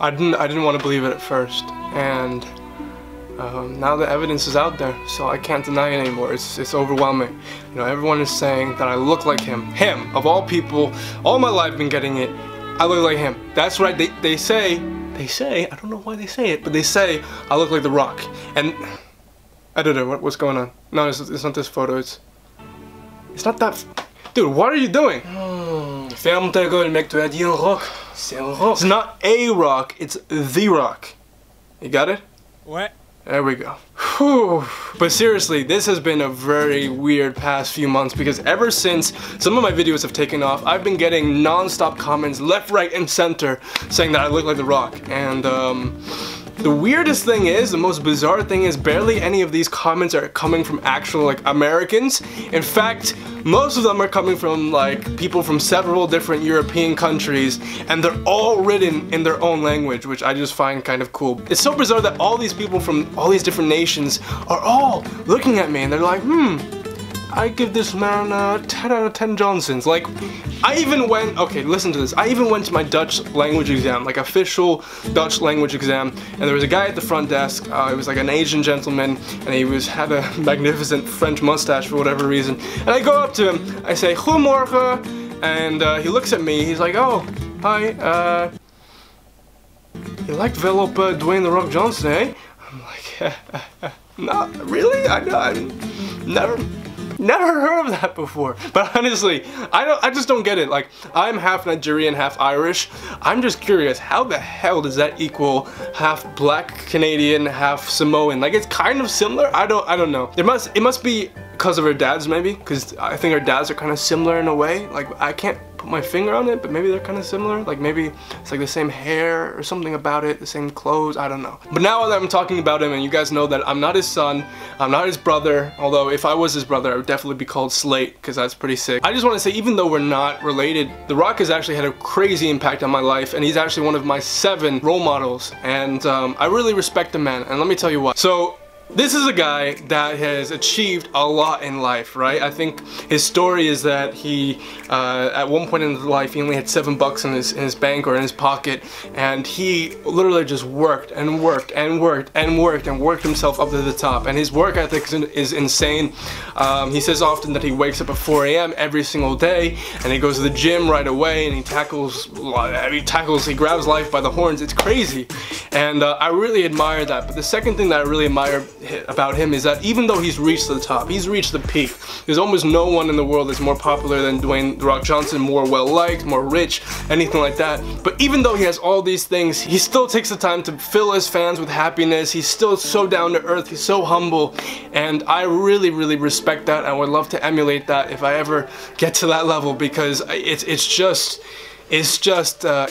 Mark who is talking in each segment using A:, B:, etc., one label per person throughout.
A: I didn't want to believe it at first, and now the evidence is out there, so I can't deny it anymore. It's overwhelming. You know, everyone is saying that I look like him. Him, of all people, all my life been getting it. I look like him. That's right. They say, I don't know why they say it, but they say I look like The Rock. And editor, what's going on? No, it's not this photo. It's not that. Dude, what are you doing? Ferme ta gueule, mec. Tu as dit un rock. C'est un rock. It's not a rock. It's The Rock. You got it?
B: What?
A: There we go. Whew. But seriously, this has been a very weird past few months because ever since some of my videos have taken off, I've been getting non-stop comments left, right, and center saying that I look like The Rock. And the weirdest thing is, the most bizarre thing is, barely any of these comments are coming from actual like Americans. In fact, most of them are coming from like people from several different European countries, and they're all written in their own language, which I just find kind of cool. It's so bizarre that all these people from all these different nations are all looking at me and they're like, I give this man 10 out of 10 Johnsons. Like, I even went, okay, listen to this. I even went to my Dutch language exam, like official Dutch language exam, and there was a guy at the front desk. He was like an Asian gentleman, and he had a magnificent French mustache for whatever reason. And I go up to him, I say, Goedemorgen, and he looks at me, he's like, oh, hi, you lijkt wel op Dwayne The Rock Johnson, eh? I'm like, no, really? I never heard of that before. But honestly, I just don't get it. Like, I'm half Nigerian, half Irish. I'm just curious, how the hell does that equal half black Canadian, half Samoan? Like, it's kind of similar. I don't know. It must be because of our dads, maybe, because I think our dads are kind of similar in a way. Like, I can't put my finger on it, but maybe they're kind of similar. Like, maybe it's like the same hair or something about it, the same clothes, I don't know. But now that I'm talking about him, and you guys know that I'm not his son, I'm not his brother, although if I was his brother, I would definitely be called Slate, because that's pretty sick. I just want to say, even though we're not related, The Rock has actually had a crazy impact on my life, and he's actually one of my 7 role models, and I really respect the man, and let me tell you what. So, this is a guy that has achieved a lot in life, right? I think his story is that he, at one point in his life, he only had $7 in his bank or in his pocket, and he literally just worked and worked and worked and worked and worked himself up to the top. And his work ethic is insane. He says often that he wakes up at 4 AM every single day, and he goes to the gym right away, and he grabs life by the horns. It's crazy, and I really admire that. But the second thing that I really admire about him is that even though he's reached the top, he's reached the peak, there's almost no one in the world that's more popular than Dwayne The Rock Johnson, more well-liked, more rich, anything like that. But even though he has all these things, he still takes the time to fill his fans with happiness. He's still so down to earth, he's so humble, and I really, really respect that. I would love to emulate that if I ever get to that level, because it's just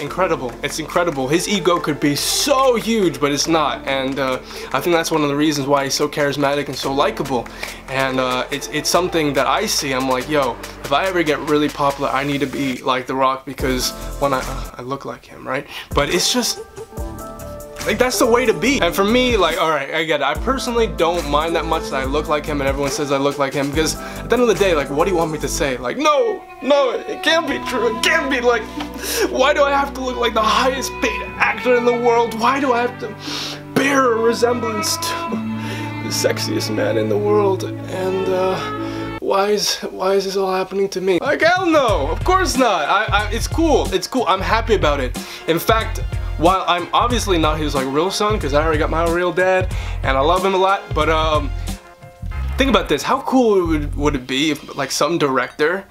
A: incredible. It's incredible. His ego could be so huge, but it's not. And I think that's one of the reasons why he's so charismatic and so likable. And it's something that I see. I'm like, yo, if I ever get really popular, I need to be like The Rock, because when I look like him, right? But it's just, like, that's the way to be. And for me, like, alright, I get it. I personally don't mind that much that I look like him and everyone says I look like him, because at the end of the day, like, what do you want me to say? Like, no, it can't be true. It can't be. Like, why do I have to look like the highest paid actor in the world? Why do I have to bear a resemblance to the sexiest man in the world? And why is this all happening to me? Like, hell no, of course not. It's cool. It's cool. I'm happy about it. In fact, while I'm obviously not his like real son, because I already got my real dad and I love him a lot, but think about this. How cool would it be if like some director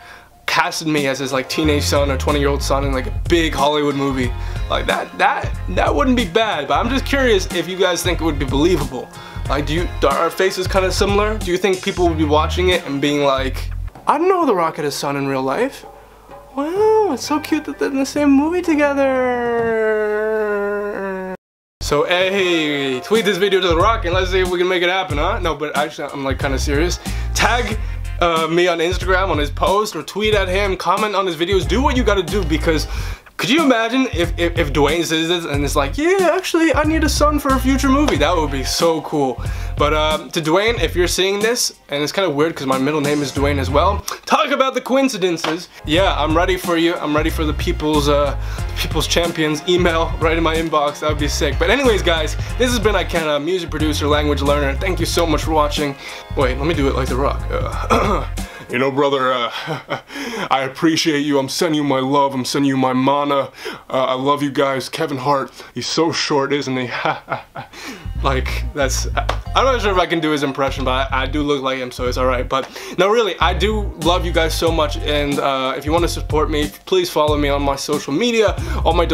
A: casted me as his like teenage son or 20-year-old son in like a big Hollywood movie? Like that wouldn't be bad. But I'm just curious if you guys think it would be believable. Like, are our faces kind of similar? Do you think people would be watching it and being like, I don't know The Rock had a son in real life. Wow, it's so cute that they're in the same movie together. So hey, tweet this video to The Rock and let's see if we can make it happen, huh? No, but actually I'm like kind of serious. Tag me on Instagram on his post, or tweet at him, comment on his videos, do what you gotta do, because Could you imagine if Dwayne says this and it's like, yeah, actually, I need a son for a future movie? That would be so cool. But to Dwayne, if you're seeing this, and it's kind of weird because my middle name is Dwayne as well, talk about the coincidences. Yeah, I'm ready for you. I'm ready for the people's champions email right in my inbox. That would be sick. But anyways, guys, this has been Ikenna, music producer, language learner. Thank you so much for watching. Wait, let me do it like The Rock. You know, brother, I appreciate you. I'm sending you my love. I'm sending you my mana. I love you guys. Kevin Hart, he's so short, isn't he? Like, that's... I'm not sure if I can do his impression, but I do look like him, so it's alright. But, no, really, I do love you guys so much, and if you want to support me, please follow me on my social media. All my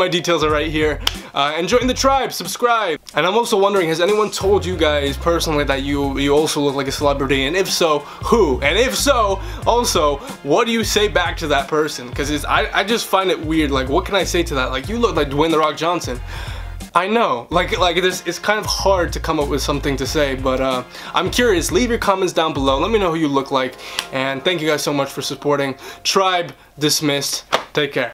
A: details are right here. And join the tribe, subscribe. And I'm also wondering, has anyone told you guys personally that you also look like a celebrity? And if so, who? And if so, also, what do you say back to that person? Because I just find it weird. Like, what can I say to that? Like, you look like Dwayne "The Rock" Johnson. I know, like it's kind of hard to come up with something to say, but I'm curious. Leave your comments down below. Let me know who you look like. And thank you guys so much for supporting. Tribe dismissed. Take care.